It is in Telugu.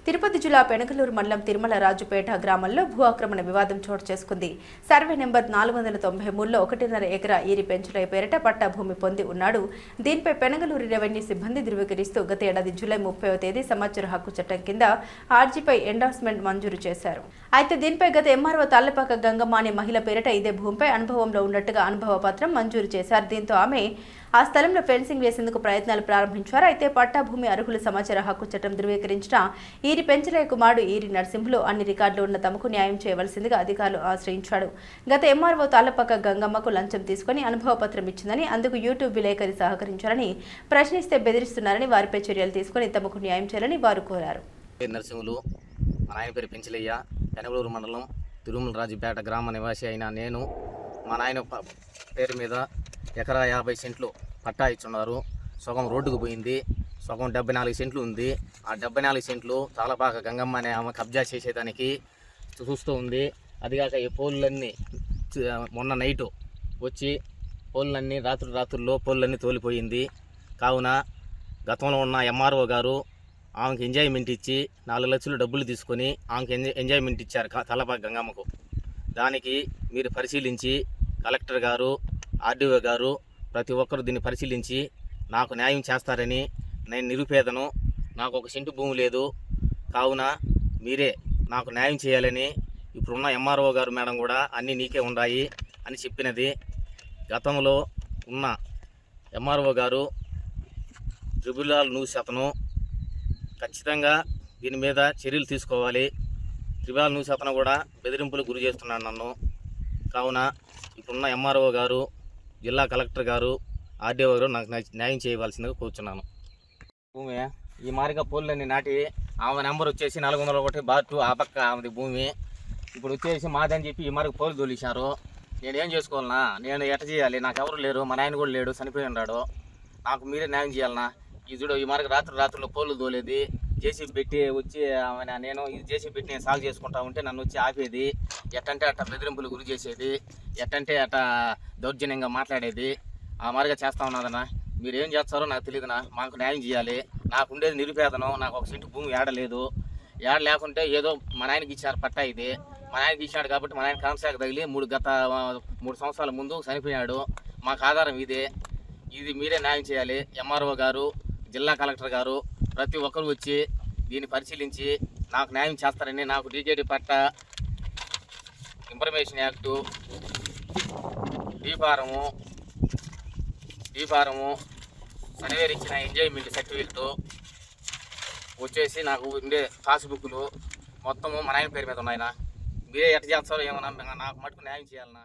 తిరుపతి జిల్లా పెనకలూరు మండలం తిరుమల రాజుపేట గ్రామంలో భూ ఆక్రమణ వివాదం చోటు చేసుకుంది. సర్వే నెంబర్ 493లో 1.5 ఎకరా ఈరి పెంచులయ్య పేరిట పట్టా భూమి పొంది ఉన్నాడు. దీనిపై పెనకలూరు రెవెన్యూ సిబ్బంది ధృవీకరిస్తూ గత ఏడాది జూలై 30వ తేదీ సమాచార హక్కు చట్టం కింద ఆర్జీపై ఎండార్స్మెంట్ మంజూరు చేశారు. అయితే దీనిపై గత ఎంఆర్ఓ తాళ్లపాక గంగమ్మ అనే మహిళ పేరిట ఇదే భూమిపై అనుభవంలో ఉన్నట్టుగా అనుభవ పత్రం మంజూరు చేశారు. దీంతో ఆమె ఆ స్థలంలో ఫెన్సింగ్ వేసేందుకు ప్రయత్నాలు ప్రారంభించారు. అయితే పట్టా భూమి అర్హుల సమాచార హక్కు చట్టం ధృవీకరించిన ఈరి పెంచలయ్య కుమారుడు ఈరి నరసింహులు అన్ని రికార్డులు ఉన్న తమకు న్యాయం చేయవలసిందిగా అధికారులు ఆశ్రయించాడు. గత ఎంఆర్ఓ తాళ్లపాక గంగమ్మకు లంచం తీసుకుని అనుభవ పత్రం ఇచ్చిందని, అందుకు యూట్యూబ్ విలేకరి సహకరించారని, ప్రశ్నిస్తే బెదిరిస్తున్నారని, వారిపై చర్యలు తీసుకుని తమకు న్యాయం చేయాలని వారు కోరారు. నరసింహులు, మా నాయన పేరు పెంచలయ్య, పెనగలూరు మండలం తిరుమల రాజుపేట గ్రామ నివాసి అయిన నేను మా నాయన పేరు మీద ఎకరా 50 సెంట్లు పట్టా ఇచ్చున్నారు. సగం రోడ్డుకు పోయింది, సగం 74 సెంట్లు ఉంది. ఆ 74 సెంట్లు తాళ్లపాక గంగమ్మ అనే ఆమె కబ్జా చేసేదానికి చూస్తూ ఉంది. అదిగాక ఈ పోల్లన్నీ మొన్న నైటు వచ్చి పోల్లన్నీ రాత్రుల్లో పోల్లన్నీ తోలిపోయింది. కావున గతంలో ఉన్న ఎంఆర్ఓ గారు ఆమెకి ఎంజాయ్మెంట్ ఇచ్చి 4 లక్షలు డబ్బులు తీసుకొని ఆమెకి ఎంజాయ్మెంట్ ఇచ్చారు తాళ్లపాక గంగమ్మకు. దానికి మీరు పరిశీలించి కలెక్టర్ గారు, ఆర్డీఓ గారు ప్రతి ఒక్కరు దీన్ని పరిశీలించి నాకు న్యాయం చేస్తారని, నేను నిరుపేదను, నాకు 1 సెంటు భూమి లేదు, కావున మీరే నాకు న్యాయం చేయాలని ఇప్పుడున్న ఎంఆర్ఓ గారు మేడం కూడా అన్నీ నీకే ఉన్నాయి అని చెప్పినది. గతంలో ఉన్న ఎంఆర్ఓ గారు ట్రిబ్యునల్ న్యూస్ అతను ఖచ్చితంగా దీని మీద చర్యలు తీసుకోవాలి. ట్రిబ్యునల్ న్యూస్ అతను కూడా బెదిరింపులకు గురి చేస్తున్నాడు నన్ను. కావున ఇప్పుడున్న ఎంఆర్ఓ గారు, జిల్లా కలెక్టర్ గారు, ఆర్డీఓ గారు నాకు న్యాయం చేయవలసిందిగా కూర్చున్నాను. భూమి ఈ మారిగా పోల్లన్నీ నాటి ఆమె నెంబర్ వచ్చేసి 401/2 ఆ పక్క ఆమెది భూమి. ఇప్పుడు వచ్చేసి మాదని చెప్పి ఈ మారికి పోలు తోలిశారు. నేను ఏం చేసుకోవాలన్నా, నేను ఎట చేయాలి? నాకు ఎవరు లేరు, మా నాయన కూడా లేడు, చనిపోయి ఉన్నాడు. నాకు మీరే న్యాయం చేయాలన్నా. ఈ చూడు, ఈ మారికి రాత్రుల్లో పోలు తోలేది, జేసీబీ పెట్టి వచ్చి నేను ఈ జేసీబీ పెట్టి నేను సాగు చేసుకుంటా ఉంటే నన్ను వచ్చి ఆపేది, ఎట్టంటే అట్ట బెదిరింపులు గురి చేసేది, ఎట్టంటే అట్ట దౌర్జన్యంగా మాట్లాడేది. ఆ మారిగా చేస్తా ఉన్నదన్నా. మీరు ఏం చేస్తారో నాకు తెలియదునా. మాకు న్యాయం చేయాలి. నాకు ఉండేది నిరుపేదనం, నాకు 1 సెంటు భూమి ఏడలేదు. ఏడ లేకుంటే ఏదో మా నాయనకి ఇచ్చారు పట్టా. ఇది మా నాయనకి ఇచ్చాడు కాబట్టి మా నాయన కాంశాఖ తగిలి గత 3 సంవత్సరాల ముందు చనిపోయాడు. మాకు ఆధారం ఇదే. ఇది మీరే న్యాయం చేయాలి. ఎంఆర్ఓ గారు, జిల్లా కలెక్టర్ గారు ప్రతి ఒక్కరు వచ్చి దీన్ని పరిశీలించి నాకు న్యాయం చేస్తారని, నాకు డీకేడీ పట్టా, ఇన్ఫర్మేషన్ యాక్టు, డీ ఫారము, సర్వేర్ ఇచ్చిన ఎంజాయ్మెంట్ సర్టిఫికెట్ వచ్చేసి నాకు ఉండే పాస్బుక్లు మొత్తము మా నాయన పేరు మీద ఉన్నాయన. మీరే ఎట్ట చేస్తారో ఏమన్నా, నాకు మటుకు న్యాయం చేయాలన్నా.